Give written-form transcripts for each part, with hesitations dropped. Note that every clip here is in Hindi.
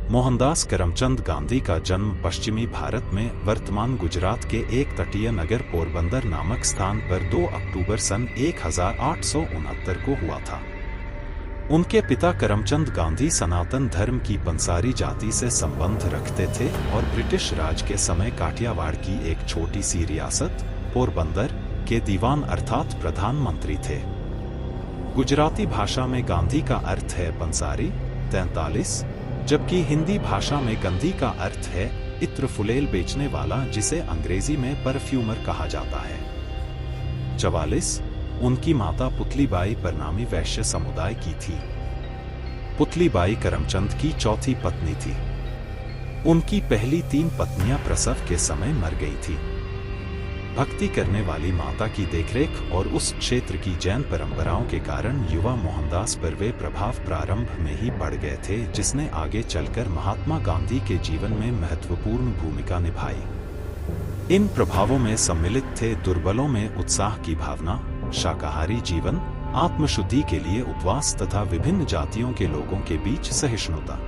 मोहनदास करमचंद गांधी का जन्म पश्चिमी भारत में वर्तमान गुजरात के एक तटीय नगर पोरबंदर नामक स्थान पर 2 अक्टूबर सन 1869 को हुआ था। उनके पिता करमचंद गांधी सनातन धर्म की पंसारी जाति से संबंध रखते थे और ब्रिटिश राज के समय काठियावाड़ की एक छोटी सी रियासत पोरबंदर के दीवान अर्थात प्रधानमंत्री थे। गुजराती भाषा में गांधी का अर्थ है पंसारी 43, जबकि हिंदी भाषा में गंधी का अर्थ है इत्र फुलेल बेचने वाला, जिसे अंग्रेजी में परफ्यूमर कहा जाता है। 44 उनकी माता पुतलीबाई परनामी वैश्य समुदाय की थी। पुतलीबाई करमचंद की चौथी पत्नी थी। उनकी पहली 3 पत्नियां प्रसव के समय मर गई थी। भक्ति करने वाली माता की देखरेख और उस क्षेत्र की जैन परंपराओं के कारण युवा मोहनदास पर वे प्रभाव प्रारंभ में ही पड़ गए थे, जिसने आगे चलकर महात्मा गांधी के जीवन में महत्वपूर्ण भूमिका निभाई। इन प्रभावों में सम्मिलित थे दुर्बलों में उत्साह की भावना, शाकाहारी जीवन, आत्मशुद्धि के लिए उपवास तथा विभिन्न जातियों के लोगों के बीच सहिष्णुता।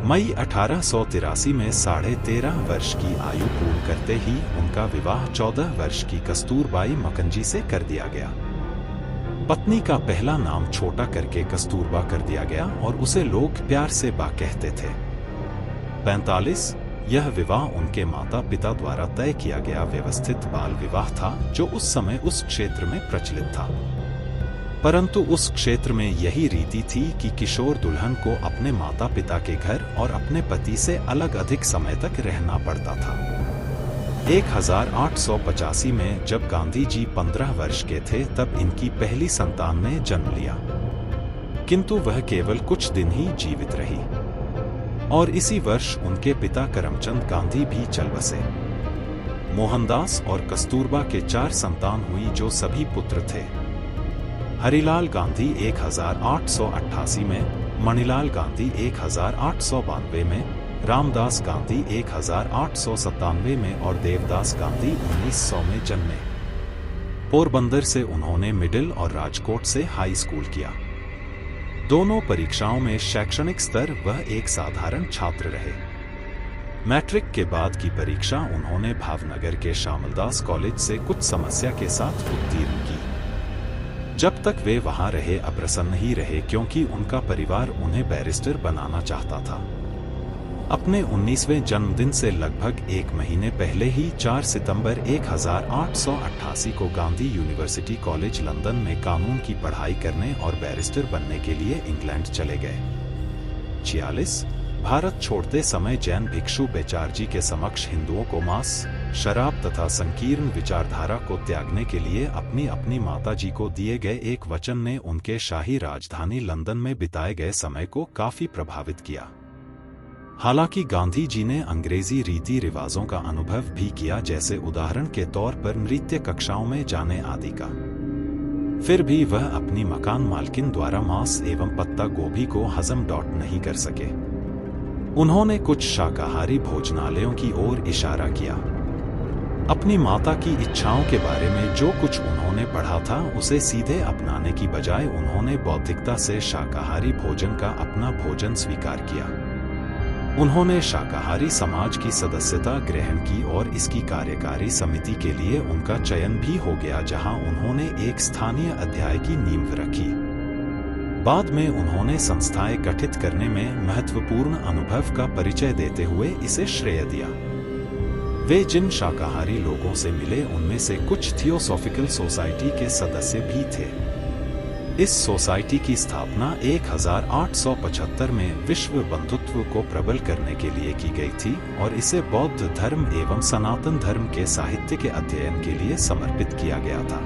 मई 1883 में 13.5 वर्ष की आयु पूर्ण करते ही उनका विवाह 14 वर्ष की कस्तूरबाई मकंजी से कर दिया गया। पत्नी का पहला नाम छोटा करके कस्तूरबा कर दिया गया और उसे लोग प्यार से बा कहते थे। 45 यह विवाह उनके माता पिता द्वारा तय किया गया व्यवस्थित बाल विवाह था, जो उस समय उस क्षेत्र में प्रचलित था। परंतु उस क्षेत्र में यही रीति थी कि किशोर दुल्हन को अपने माता पिता के घर और अपने पति से अलग अधिक समय तक रहना पड़ता था। 1885 में जब गांधी जी 15 वर्ष के थे तब इनकी पहली संतान ने जन्म लिया, किंतु वह केवल कुछ दिन ही जीवित रही और इसी वर्ष उनके पिता करमचंद गांधी भी चल बसे। मोहनदास और कस्तूरबा के 4 संतान हुई, जो सभी पुत्र थे। हरिलाल गांधी 1888 में, मणिलाल गांधी 1892 में, रामदास गांधी 1897 में और देवदास गांधी 1900 में जन्मे। पोरबंदर से उन्होंने मिडिल और राजकोट से हाई स्कूल किया। दोनों परीक्षाओं में शैक्षणिक स्तर वह एक साधारण छात्र रहे। मैट्रिक के बाद की परीक्षा उन्होंने भावनगर के श्यामलदास कॉलेज से कुछ समस्या के साथ उत्तीर्ण की। जब तक वे वहां रहे अप्रसन्न ही रहे, क्योंकि उनका परिवार उन्हें बैरिस्टर बनाना चाहता था। अपने 19वें जन्मदिन से लगभग 1 महीने पहले ही 4 सितंबर 1888 को गांधी यूनिवर्सिटी कॉलेज लंदन में कानून की पढ़ाई करने और बैरिस्टर बनने के लिए इंग्लैंड चले गए। 46 भारत छोड़ते समय जैन भिक्षु बेचारजी के समक्ष हिंदुओं को मांस, शराब तथा संकीर्ण विचारधारा को त्यागने के लिए अपनी अपनी माताजी को दिए गए एक वचन ने उनके शाही राजधानी लंदन में बिताए गए समय को काफी प्रभावित किया। हालांकि गांधी जी ने अंग्रेजी रीति रिवाजों का अनुभव भी किया, जैसे उदाहरण के तौर पर नृत्य कक्षाओं में जाने आदि का। फिर भी वह अपनी मकान मालकिन द्वारा मांस एवं पत्ता गोभी को हजम नहीं कर सके। उन्होंने कुछ शाकाहारी भोजनालयों की ओर इशारा किया। अपनी माता की इच्छाओं के बारे में जो कुछ उन्होंने पढ़ा था उसे सीधे अपनाने की बजाय उन्होंने बौद्धिकता से शाकाहारी भोजन का अपना भोजन स्वीकार किया। उन्होंने शाकाहारी समाज की सदस्यता ग्रहण की और इसकी कार्यकारी समिति के लिए उनका चयन भी हो गया, जहां उन्होंने एक स्थानीय अध्याय की नींव रखी। बाद में उन्होंने संस्थाएं गठित करने में महत्वपूर्ण अनुभव का परिचय देते हुए इसे श्रेय दिया। वे जिन शाकाहारी लोगों से मिले उनमें से कुछ थियोसॉफिकल सोसाइटी के सदस्य भी थे। इस सोसाइटी की स्थापना 1875 में विश्व बंधुत्व को प्रबल करने के लिए की गई थी और इसे बौद्ध धर्म एवं सनातन धर्म के साहित्य के अध्ययन के लिए समर्पित किया गया था।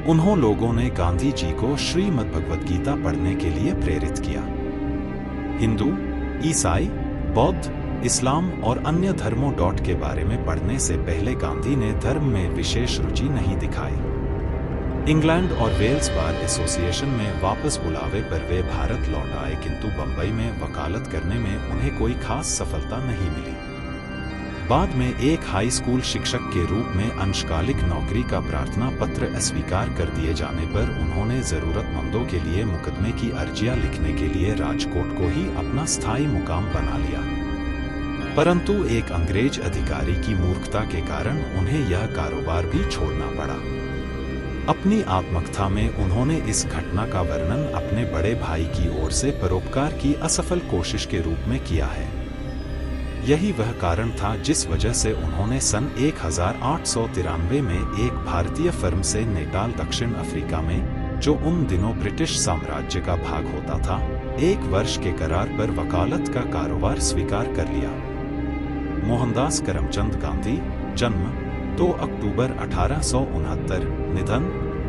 उन्होंने लोगों ने गांधी जी को श्रीमद् भगवद गीता पढ़ने के लिए प्रेरित किया। हिंदू, ईसाई, बौद्ध, इस्लाम और अन्य धर्मों के बारे में पढ़ने से पहले गांधी ने धर्म में विशेष रुचि नहीं दिखाई। इंग्लैंड और वेल्स बार एसोसिएशन में वापस बुलावे पर वे भारत लौट आए, किंतु बंबई में वकालत करने में उन्हें कोई खास सफलता नहीं मिली। बाद में एक हाई स्कूल शिक्षक के रूप में अंशकालिक नौकरी का प्रार्थना पत्र अस्वीकार कर दिए जाने पर उन्होंने जरूरतमंदों के लिए मुकदमे की अर्जियां लिखने के लिए राजकोट को ही अपना स्थायी मुकाम बना लिया। परंतु एक अंग्रेज अधिकारी की मूर्खता के कारण उन्हें यह कारोबार भी छोड़ना पड़ा। अपनी आत्मकथा में उन्होंने इस घटना का वर्णन अपने बड़े भाई की ओर से परोपकार की असफल कोशिश के रूप में किया है। यही वह कारण था जिस वजह से उन्होंने सन 1893 में एक भारतीय फर्म से नेटाल दक्षिण अफ्रीका में, जो उन दिनों ब्रिटिश साम्राज्य का भाग होता था, 1 वर्ष के करार पर वकालत का कारोबार स्वीकार कर लिया। मोहनदास करमचंद गांधी, जन्म 2 अक्टूबर 1869, निधन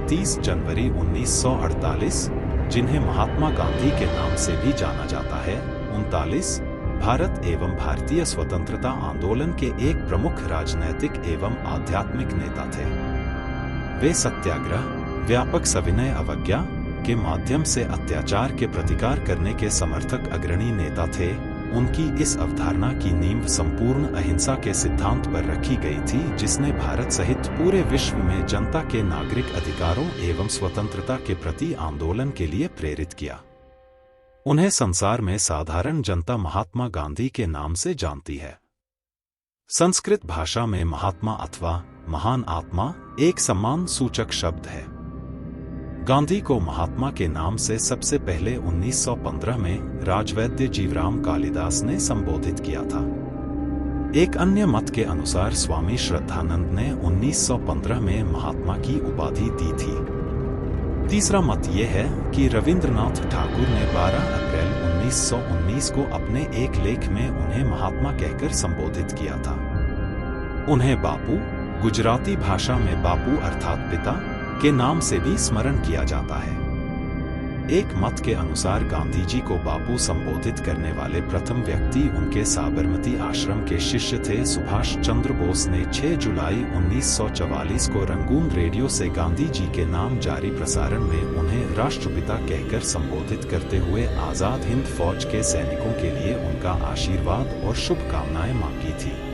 30 जनवरी 1948, जिन्हें महात्मा गांधी के नाम से भी जाना जाता है, 39, भारत एवं भारतीय स्वतंत्रता आंदोलन के एक प्रमुख राजनैतिक एवं आध्यात्मिक नेता थे। वे सत्याग्रह, व्यापक सविनय अवज्ञा के माध्यम से अत्याचार के प्रतिकार करने के समर्थक अग्रणी नेता थे। उनकी इस अवधारणा की नींव संपूर्ण अहिंसा के सिद्धांत पर रखी गई थी, जिसने भारत सहित पूरे विश्व में जनता के नागरिक अधिकारों एवं स्वतंत्रता के प्रति आंदोलन के लिए प्रेरित किया। उन्हें संसार में साधारण जनता महात्मा गांधी के नाम से जानती है। संस्कृत भाषा में महात्मा अथवा महान आत्मा एक सम्मान सूचक शब्द है। गांधी को महात्मा के नाम से सबसे पहले 1915 में राजवैद्य जीवराम कालिदास ने संबोधित किया था। एक अन्य मत के अनुसार स्वामी श्रद्धानंद ने 1915 में महात्मा की उपाधि दी थी। तीसरा मत यह है कि रविंद्रनाथ ठाकुर ने 12 अप्रैल 1919 को अपने एक लेख में उन्हें महात्मा कहकर संबोधित किया था। उन्हें बापू, गुजराती भाषा में बापू अर्थात पिता, के नाम से भी स्मरण किया जाता है। एक मत के अनुसार गांधी जी को बापू संबोधित करने वाले प्रथम व्यक्ति उनके साबरमती आश्रम के शिष्य थे सुभाष चंद्र बोस ने 6 जुलाई 1944 को रंगून रेडियो से गांधी जी के नाम जारी प्रसारण में उन्हें राष्ट्रपिता कहकर संबोधित करते हुए आजाद हिंद फौज के सैनिकों के लिए उनका आशीर्वाद और शुभकामनाएं मांगी थी।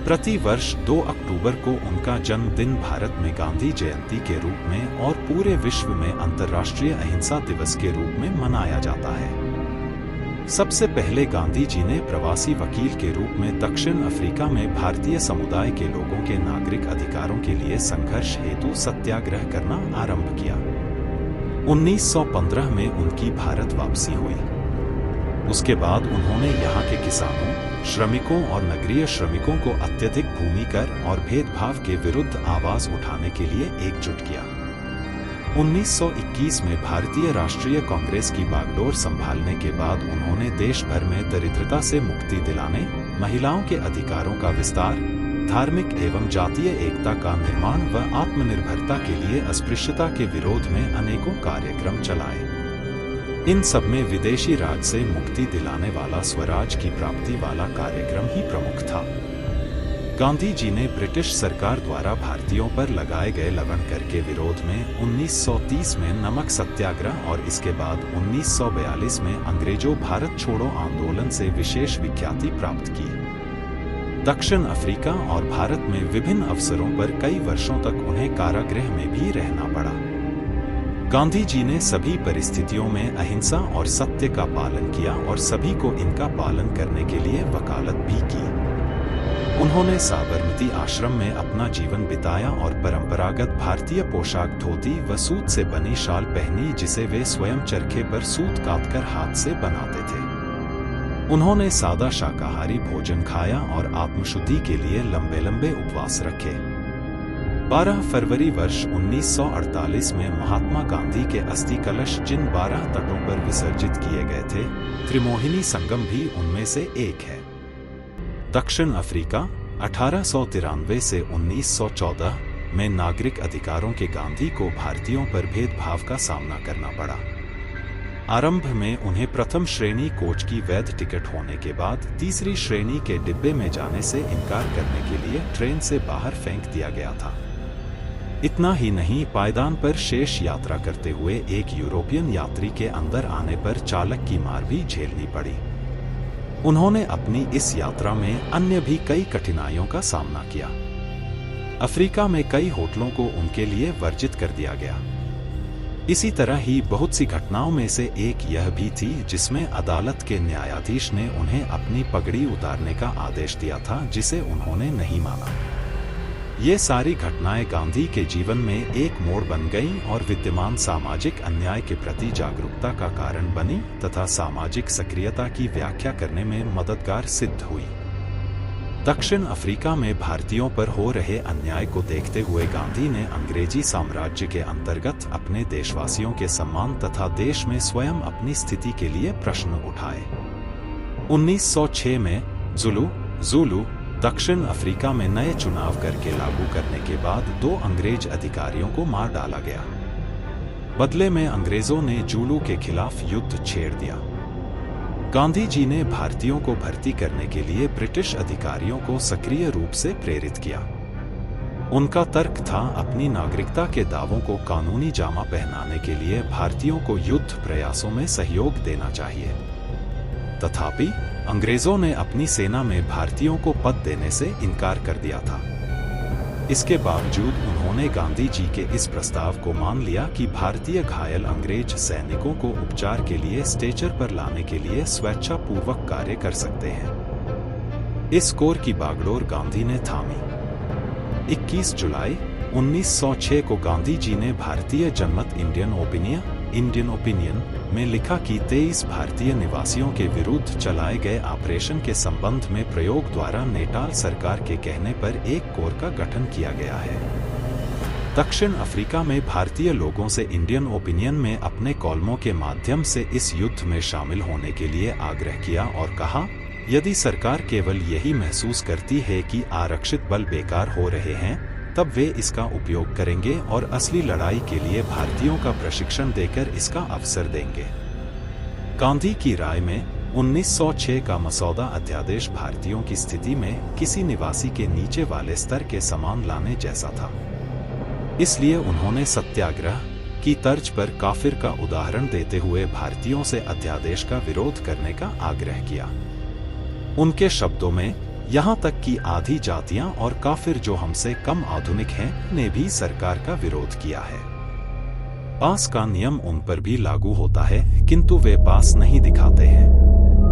प्रति वर्ष 2 अक्टूबर को उनका जन्मदिन भारत में गांधी जयंती के रूप में और पूरे विश्व में अंतर्राष्ट्रीय अहिंसा दिवस के रूप में मनाया जाता है। सबसे पहले गांधी जी ने प्रवासी वकील के रूप में दक्षिण अफ्रीका में भारतीय समुदाय के लोगों के नागरिक अधिकारों के लिए संघर्ष हेतु सत्याग्रह करना आरंभ किया। 1915 में उनकी भारत वापसी हुई। उसके बाद उन्होंने यहाँ के किसानों, श्रमिकों और नगरीय श्रमिकों को अत्यधिक भूमि कर और भेदभाव के विरुद्ध आवाज उठाने के लिए एकजुट किया। 1921 में भारतीय राष्ट्रीय कांग्रेस की बागडोर संभालने के बाद उन्होंने देश भर में दरिद्रता से मुक्ति दिलाने, महिलाओं के अधिकारों का विस्तार, धार्मिक एवं जातीय एकता का निर्माण व आत्मनिर्भरता के लिए अस्पृश्यता के विरोध में अनेकों कार्यक्रम चलाए। इन सब में विदेशी राज से मुक्ति दिलाने वाला स्वराज की प्राप्ति वाला कार्यक्रम ही प्रमुख था। गांधी जी ने ब्रिटिश सरकार द्वारा भारतीयों पर लगाए गए लवण कर के विरोध में 1930 में नमक सत्याग्रह और इसके बाद 1942 में अंग्रेजों भारत छोड़ो आंदोलन से विशेष विख्याति प्राप्त की। दक्षिण अफ्रीका और भारत में विभिन्न अवसरों पर कई वर्षों तक उन्हें कारागृह में भी रहना पड़ा। गांधी जी ने सभी परिस्थितियों में अहिंसा और सत्य का पालन किया और सभी को इनका पालन करने के लिए वकालत भी की। उन्होंने साबरमती आश्रम में अपना जीवन बिताया और परंपरागत भारतीय पोशाक धोती व सूत से बनी शाल पहनी, जिसे वे स्वयं चरखे पर सूत काटकर हाथ से बनाते थे। उन्होंने सादा शाकाहारी भोजन खाया और आत्मशुद्धि के लिए लंबे लंबे उपवास रखे। 12 फरवरी वर्ष 1948 में महात्मा गांधी के अस्थि कलश जिन 12 तटों पर विसर्जित किए गए थे, त्रिमोहिनी संगम भी उनमें से एक है। दक्षिण अफ्रीका 1893 से 1914 में नागरिक अधिकारों के गांधी को भारतीयों पर भेदभाव का सामना करना पड़ा। आरंभ में उन्हें प्रथम श्रेणी कोच की वैध टिकट होने के बाद तीसरी श्रेणी के डिब्बे में जाने से इनकार करने के लिए ट्रेन से बाहर फेंक दिया गया था। इतना ही नहीं, पायदान पर शेष यात्रा करते हुए एक यूरोपियन यात्री के अंदर आने पर चालक की मार भी झेलनी पड़ी। उन्होंने अपनी इस यात्रा में अन्य भी कई कठिनाइयों का सामना किया। अफ्रीका में कई होटलों को उनके लिए वर्जित कर दिया गया। इसी तरह ही बहुत सी घटनाओं में से एक यह भी थी जिसमें अदालत के न्यायाधीश ने उन्हें अपनी पगड़ी उतारने का आदेश दिया था, जिसे उन्होंने नहीं माना। ये सारी घटनाएं गांधी के जीवन में एक मोड़ बन गईं और विद्यमान सामाजिक अन्याय के प्रति जागरूकता का कारण बनी तथा सामाजिक सक्रियता की व्याख्या करने में मददगार सिद्ध हुई। दक्षिण अफ्रीका में भारतीयों पर हो रहे अन्याय को देखते हुए गांधी ने अंग्रेजी साम्राज्य के अंतर्गत अपने देशवासियों के सम्मान तथा देश में स्वयं अपनी स्थिति के लिए प्रश्न उठाए। 1906 में ज़ुलू दक्षिण अफ्रीका में नए चुनाव करके लागू करने के बाद 2 अंग्रेज अधिकारियों को मार डाला गया। बदले में अंग्रेजों ने ज़ुलू के खिलाफ युद्ध छेड़ दिया। गांधी जी ने भारतीयों को भर्ती करने के लिए ब्रिटिश अधिकारियों को सक्रिय रूप से प्रेरित किया। उनका तर्क था अपनी नागरिकता के दावों को कानूनी जामा पहनाने के लिए भारतीयों को युद्ध प्रयासों में सहयोग देना चाहिए। तथापि अंग्रेजों ने अपनी सेना में भारतीयों को पद देने से इनकार कर दिया था। इसके बावजूद उन्होंने गांधी जी के इस प्रस्ताव को मान लिया कि भारतीय घायल अंग्रेज सैनिकों को उपचार के लिए स्ट्रेचर पर लाने के लिए स्वेच्छापूर्वक कार्य कर सकते हैं। इस कोर की बागडोर गांधी ने थामी। 21 जुलाई 1906 को गांधी जी ने भारतीय जनमत इंडियन ओपिनियन में लिखा कि 23 भारतीय निवासियों के विरुद्ध चलाए गए ऑपरेशन के संबंध में प्रयोग द्वारा नेटाल सरकार के कहने पर एक कोर का गठन किया गया है। दक्षिण अफ्रीका में भारतीय लोगों से इंडियन ओपिनियन में अपने कॉलमों के माध्यम से इस युद्ध में शामिल होने के लिए आग्रह किया और कहा, यदि सरकार केवल यही महसूस करती है कि आरक्षित बल बेकार हो रहे हैं, तब वे इसका उपयोग करेंगे और असली लड़ाई के लिए भारतीयों का प्रशिक्षण देकर इसका अवसर देंगे। गांधी की राय में 1906 का मसौदा अध्यादेश भारतीयों की स्थिति में किसी निवासी के नीचे वाले स्तर के समान लाने जैसा था। इसलिए उन्होंने सत्याग्रह की तर्ज पर काफिर का उदाहरण देते हुए भारतीयों से अध्यादेश का विरोध करने का आग्रह किया। उनके शब्दों में, यहाँ तक कि आधी जातियां और काफिर जो हमसे कम आधुनिक हैं ने भी सरकार का विरोध किया है। पास का नियम उन पर भी लागू होता है, किंतु वे पास नहीं दिखाते हैं।